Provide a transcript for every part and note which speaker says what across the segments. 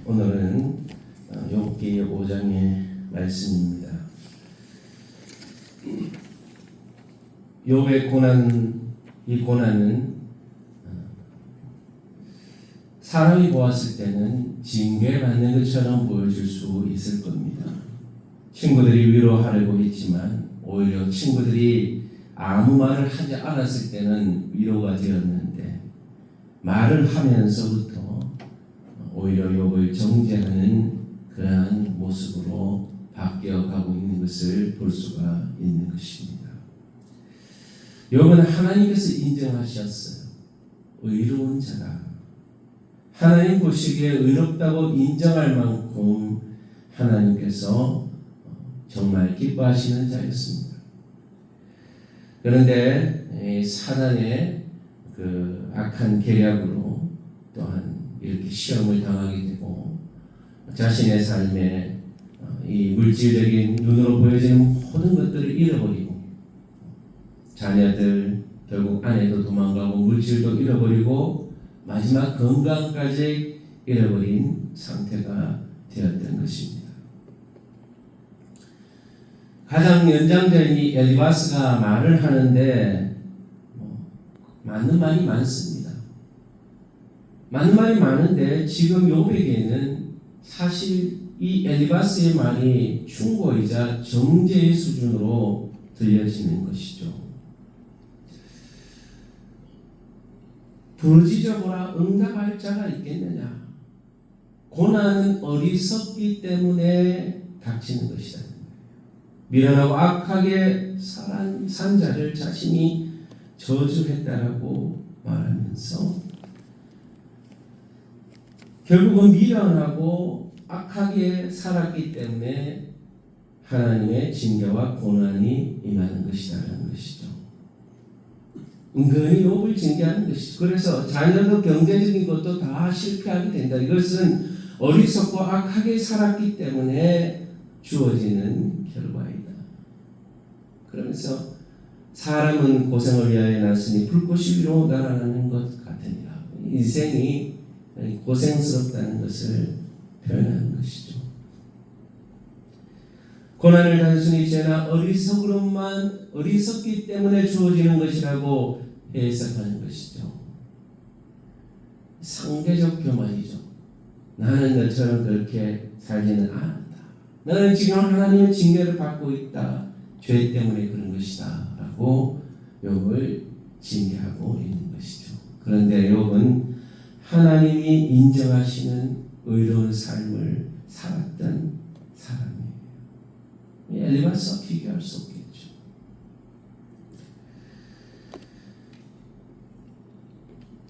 Speaker 1: 오늘은 욥기 5장의 말씀입니다. 욥의 이 고난은 사람이 보았을 때는 징계받는 것처럼 보여질 수 있을 겁니다. 친구들이 위로하려고 했지만 오히려 친구들이 아무 말을 하지 않았을 때는 위로가 되었는데 말을 하면서부터 오히려 욥을 정죄하는 그러한 모습으로 바뀌어가고 있는 것을 볼 수가 있는 것입니다. 욥은 하나님께서 인정하셨어요. 의로운 자라. 하나님 보시기에 의롭다고 인정할 만큼 하나님께서 정말 기뻐하시는 자였습니다. 그런데 사단의 그 악한 계략으로 또한 이렇게 시험을 당하게 되고 자신의 삶에 이 물질적인 눈으로 보여지는 모든 것들을 잃어버리고 자녀들 결국 아내도 도망가고 물질도 잃어버리고 마지막 건강까지 잃어버린 상태가 되었던 것입니다. 가장 연장자인 이 엘리바스가 말을 하는데 맞는 말이 많습니다. 맞는 말이 많은데 지금 욥에게는 사실 이 엘리바스의 말이 충고이자 정죄의 수준으로 들려지는 것이죠. 부르짖어보라 응답할 자가 있겠느냐. 고난은 어리석기 때문에 닥치는 것이다. 미련하고 악하게 산 자를 자신이 저주했다라고 말하면서 결국은 미련하고 악하게 살았기 때문에 하나님의 징계와 고난이 임하는 것이다라는 것이죠. 은근히 욥을 징계하는 것이죠. 그래서 자녀도 경제적인 것도 다 실패하게 된다. 이것은 어리석고 악하게 살았기 때문에 주어지는 결과이다. 그러면서 사람은 고생을 위하여 났으니 불꽃이 위로 날아가는 것 같으니라. 인생이 고생스럽다는 것을 표현하는 것이죠. 고난을 단순히 죄나 어리석기 때문에 주어지는 것이라고 해석하는 것이죠. 상대적 교만이죠. 나는 너처럼 그렇게 살지는 않았다. 나는 지금 하나님의 징계를 받고 있다. 죄 때문에 그런 것이다. 라고 욥을 징계하고 있는 것이죠. 그런데 욥은 하나님이 인정하시는 의로운 삶을 살았던 사람이에요. 엘리바스와 비교할 수 없겠죠.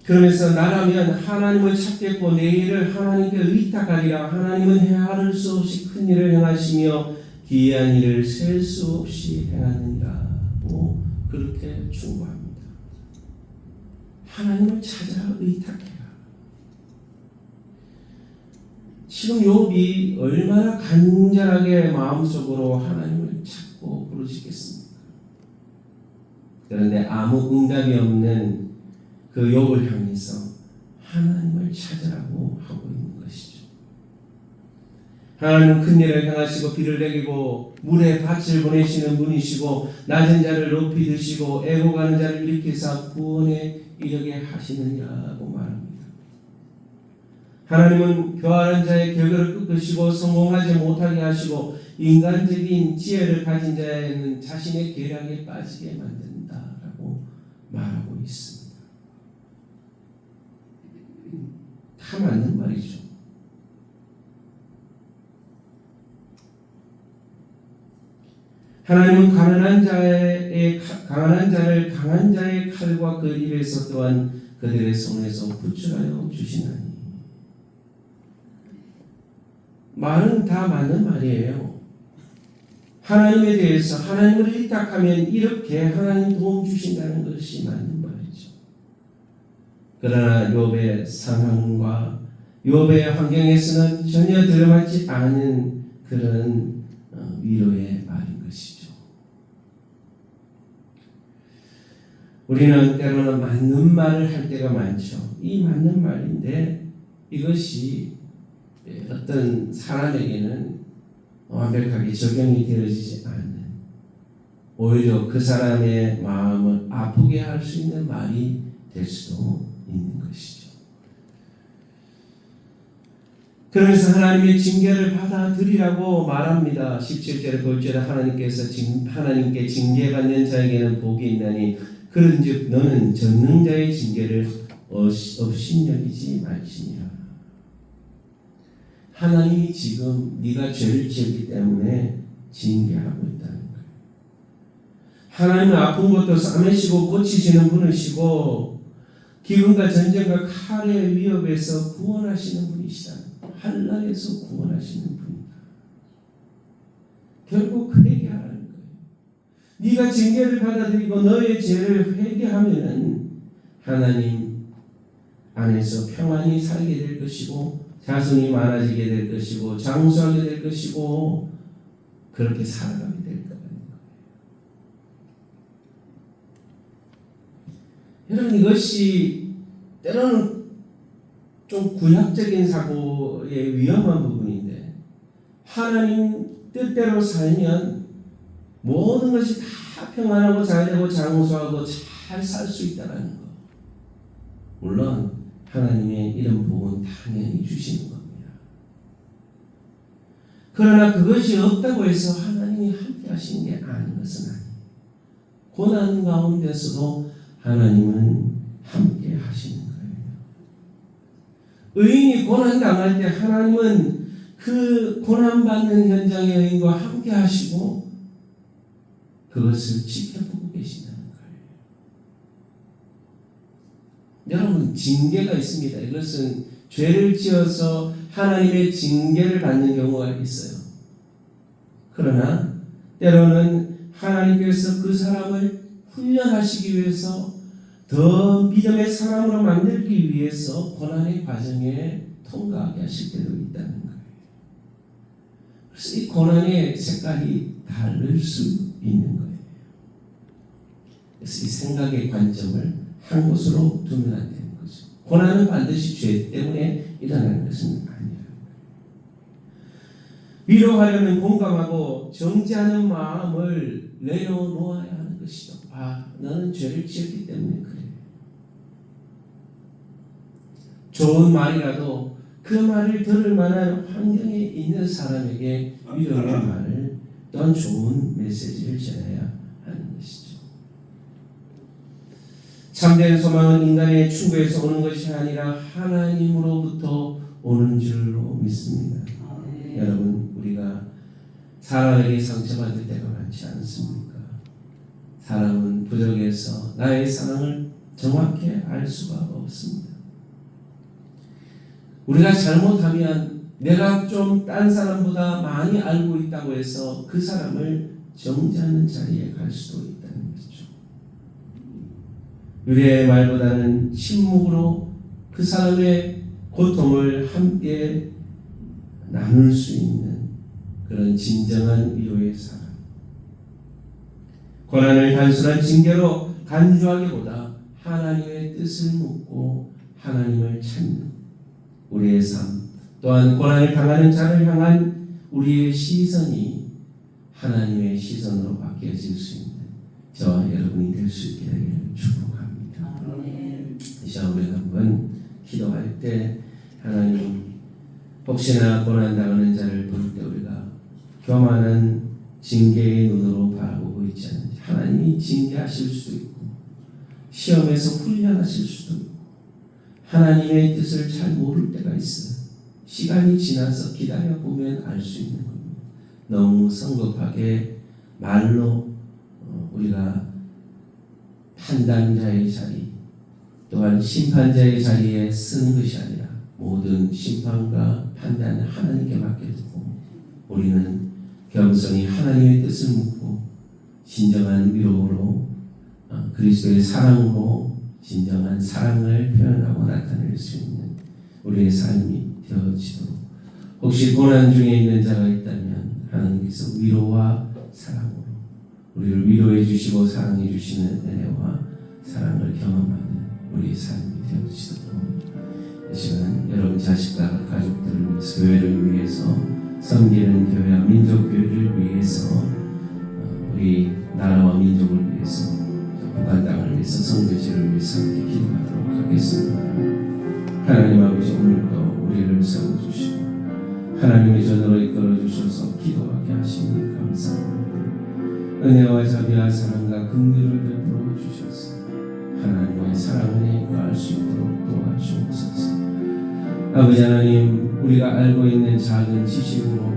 Speaker 1: 그러면서 나라면 하나님을 찾겠고 내 일을 하나님께 의탁하리라. 하나님은 헤아릴 수 없이 큰 일을 행하시며 기이한 일을 셀 수 없이 행하느니라고 그렇게 충고합니다. 하나님을 찾아 의탁해라. 지금 욥이 얼마나 간절하게 마음속으로 하나님을 찾고 부르짖겠습니까? 그런데 아무 응답이 없는 그 욥을 향해서 하나님을 찾으라고 하고 있는 것이죠. 하나님은 큰 일을 행하시고 비를 내리고 물에 밭을 보내시는 분이시고 낮은 자를 높이 드시고 애고가는 자를 일으키사 구원에 이르게 하시느냐고 말합니다. 하나님은 교활한 자의 격을 꺾으시고 성공하지 못하게 하시고 인간적인 지혜를 가진 자에는 자신의 계략에 빠지게 만든다라고 말하고 있습니다. 다 맞는 말이죠. 하나님은 가난한 자를 강한 자의 칼과 그 입에서 또한 그들의 손에서 구출하여 주시나니. 말은 다 맞는 말이에요. 하나님에 대해서 하나님을 의탁하면 이렇게 하나님 도움 주신다는 것이 맞는 말이죠. 그러나 욥의 상황과 욥의 환경에서는 전혀 들어맞지 않은 그런 위로의 말인 것이죠. 우리는 때로는 맞는 말을 할 때가 많죠. 이 맞는 말인데 이것이 어떤 사람에게는 완벽하게 적용이 되어지지 않는, 오히려 그 사람의 마음을 아프게 할 수 있는 말이 될 수도 있는 것이죠. 그러면서 하나님의 징계를 받아들이라고 말합니다. 17절에 볼때 하나님께 징계받는 자에게는 복이 있나니 그런즉 너는 전능자의 징계를 업신여기지 말지니라. 하나님이 지금 네가 죄를 지었기 때문에 징계하고 있다는 거예요. 하나님은 아픈 것도 싸매시고 고치시는 분이시고 기근과 전쟁과 칼의 위협에서 구원하시는 분이시다. 환난에서 구원하시는 분이다. 결국 회개하라는 거예요. 네가 징계를 받아들이고 너의 죄를 회개하면은 하나님 안에서 평안히 살게 될 것이고 자손이 많아지게 될 것이고 장수하게 될 것이고 그렇게 살아가게 될 거라는 거예요. 여러분, 이것이 때로는 좀 구약적인 사고의 위험한 부분인데, 하나님 뜻대로 살면 모든 것이 다 평안하고 잘되고 장수하고 잘 살 수 있다는 거. 물론 하나님의 이런 복은 당연히 주시는 겁니다. 그러나 그것이 없다고 해서 하나님이 함께 하시는 게 아닌 것은 아니에요. 고난 가운데서도 하나님은 함께 하시는 거예요. 의인이 고난 당할 때 하나님은 그 고난받는 현장의 의인과 함께 하시고 그것을 지켜보고 계신다는 거예요. 여러분, 징계가 있습니다. 이것은 죄를 지어서 하나님의 징계를 받는 경우가 있어요. 그러나 때로는 하나님께서 그 사람을 훈련하시기 위해서 더 믿음의 사람으로 만들기 위해서 고난의 과정에 통과하게 하실 때도 있다는 거예요. 그래서 이 고난의 색깔이 다를 수 있는 거예요. 그래서 이 생각의 관점을 한 곳으로 두면 안 되는 거죠. 고난은 반드시 죄 때문에 일어나는 것은 아니에요. 위로하려면 공감하고 정지하는 마음을 내려놓아야 하는 것이죠. 너는 죄를 지었기 때문에 그래. 좋은 말이라도 그 말을 들을 만한 환경에 있는 사람에게 위로의 말을 또한 좋은 메시지를 전해야 하는 것이죠. 참된 소망은 인간의 충고에서 오는 것이 아니라 하나님으로부터 오는 줄로 믿습니다. 여러분, 우리가 사람에게 상처받을 때가 많지 않습니까? 사람은 부족해서 나의 사랑을 정확히 알 수가 없습니다. 우리가 잘못하면 내가 좀 딴 사람보다 많이 알고 있다고 해서 그 사람을 정죄하는 자리에 갈 수도 있다는 거죠. 의뢰의 말보다는 침묵으로 그 사람의 고통을 함께 나눌 수 있는 그런 진정한 위로의 사람. 고난을 단순한 징계로 간주하기보다 하나님의 뜻을 묻고 하나님을 찾는 우리의 삶, 또한 고난을 당하는 자를 향한 우리의 시선이 하나님의 시선으로 바뀌어질 수 있는 저와 여러분이 될 수 있게 되기를 축복합니다. 이 시간에 한번 기도할 때 하나님, 혹시나 고난 당하는 자를 볼 때 우리가 교만한 징계의 눈으로 바라보고 있지 않은지, 하나님이 징계하실 수도 있고 시험에서 훈련하실 수도 있고 하나님의 뜻을 잘 모를 때가 있어요. 시간이 지나서 기다려보면 알 수 있는 겁니다. 너무 성급하게 말로 우리가 판단자의 자리 또한 심판자의 자리에 쓰는 것이 아니라 모든 심판과 판단을 하나님께 맡겨두고 우리는 겸손히 하나님의 뜻을 묻고 진정한 위로로 그리스도의 사랑으로 진정한 사랑을 표현하고 나타낼 수 있는 우리의 삶이 되어지도록, 혹시 고난 중에 있는 자가 있다면 하나님께서 위로와 사랑으로 우리를 위로해 주시고 사랑해 주시는 은혜와 사랑을 경험하는 우리의 삶이 되어지도록 이 시간 여러분 자식과 가족들을 위해서 그래서 교회를 위해서 섬기는 교회와 민족교회를 위해서 우리 나라와 민족을 위해서 북한 땅을 위해서 성교지를 위해서 함께 기도하도록 하겠습니다. 하나님 아버지 오늘도 우리를 세워주시고 하나님의 전으로 이끌어주셔서 기도하게 하시니 감사합니다. 은혜와 자비와 사랑과 긍휼을 베풀어 주셔서 하나님의 사랑 은혜에 거할 수 있도록 도와주옵소서. 아버지 하나님, 우리가 알고 있는 작은 지식으로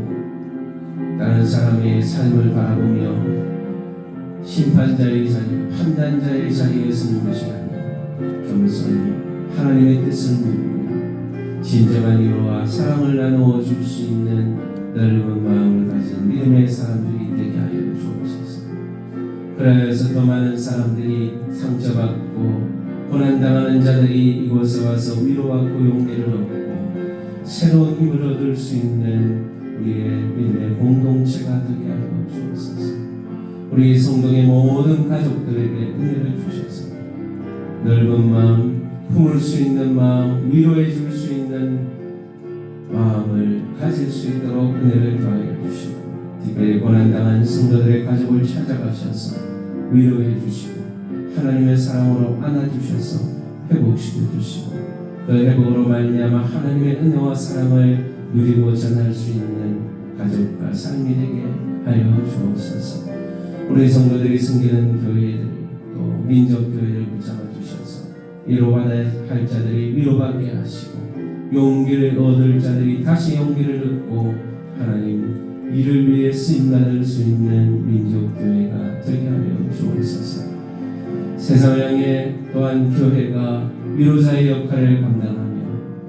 Speaker 1: 다른 사람의 삶을 바라보며 심판자의 자리, 판단자의 자리에 서는 것이 아니라 겸손히 하나님의 뜻을 묻고 진정한 위로와 사랑을 나누어 줄 수 있는 넓은 마음을 가진 믿음의 사람들이 되게 하여 주옵소서. 그래서 더 많은 사람들이 상처받고 고난당하는 자들이 이곳에 와서 위로받고 용기를 얻고 새로운 힘을 얻을 수 있는 우리의 믿음의 공동체가 되게 하여 주옵소서. 우리 성동의 모든 가족들에게 은혜를 주셔서 넓은 마음, 품을 수 있는 마음, 위로해 줄 수 있는 마음을 가질 수 있도록 은혜를 더하여 주시고 특별히 고난당한 성도들의 가족을 찾아가셔서 위로해 주시고 하나님의 사랑으로 안아주셔서 회복시켜 주시고 그 회복으로 말미암아 하나님의 은혜와 사랑을 누리고 전할 수 있는 가족과 삶이 되게 하여 주옵소서. 우리 성도들이 섬기는 교회들 또 민족교회를 붙잡아 주셔서 위로받아야 할 자들이 위로받게 하시고 용기를 얻을 자들이 다시 용기를 얻고 하나님 이를 위해 쓰임받을 수 있는 민족교회가 되게 하여 주옵소서. 세상을 향해 또한 교회가 위로자의 역할을 감당하며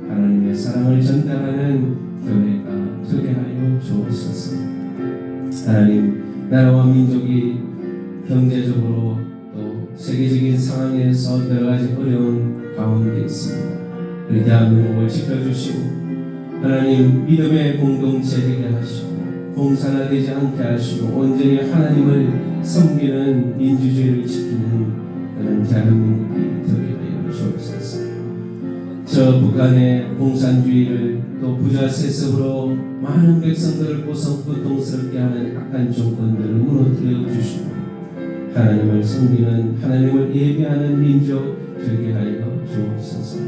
Speaker 1: 하나님의 사랑을 전달하는 교회가 되게 하여 주옵소서. 하나님, 나라와 민족이 경제적으로 또 세계적인 상황에서 여러 가지 어려운 가운데 있습니다. 우리 대한민국을 지켜주시고 하나님 믿음의 공동체 되게 하시고 공산화되지 않게 하시고 온전히 하나님을 섬기는 민주주의를 지키는 그런 대한민국이 되게 하여 주옵소서. 저 북한의 공산주의를 또 부자 세습으로 많은 백성들을 고통스럽게 하는 악한 정권들을 무너뜨려 주시고 하나님을 섬기는 하나님을 예배하는 민족 되게 하여 주옵소서.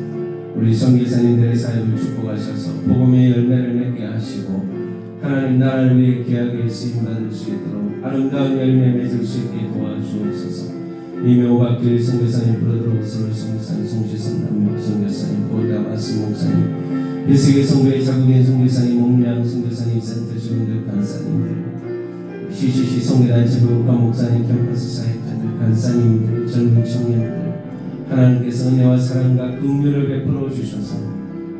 Speaker 1: 우리 선교사님들의 사역을 축복하셔서 복음의 열매를 맺게 하시고 하나님 나라를 위해 귀하게 쓰임받을 수 있도록 아름다운 열매 맺을 수 있게 도와주옵소서. 이명박교회 선교사님 브러드로스를 선교사님 송지선 남목 선교사님 골다마스 목사님 일세계 선교회 자국인 선교사님 목량 선교사님 센터 직원들 간사님들 CCC 선교단체 교육과 목사님 캠퍼스 사역자들 간사님들 젊은 청년들 하나님께서 은혜와 사랑과 긍휼을 베풀어 주셔서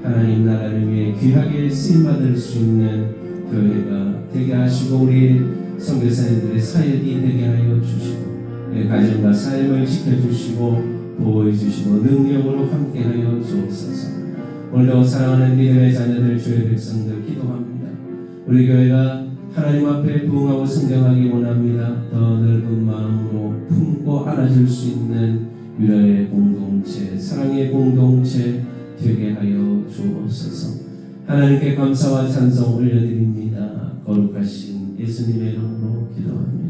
Speaker 1: 하나님 나라를 위해 귀하게 쓰임받을 수 있는 교회가 되게 하시고 우리 선교사님들의 사역이 되게 하여 주시고 가정과 삶을 지켜주시고 보호해주시고 능력으로 함께하여 주옵소서. 오늘도 사랑하는 믿음의 자녀들 주의 백성들 기도합니다. 우리 교회가 하나님 앞에 부응하고 성장하기 원합니다. 더 넓은 마음으로 품고 안아줄 수 있는 위로의 공동체, 사랑의 공동체 되게 하여 주옵소서. 하나님께 감사와 찬송 올려드립니다. 거룩하신 예수님의 이름으로 기도합니다.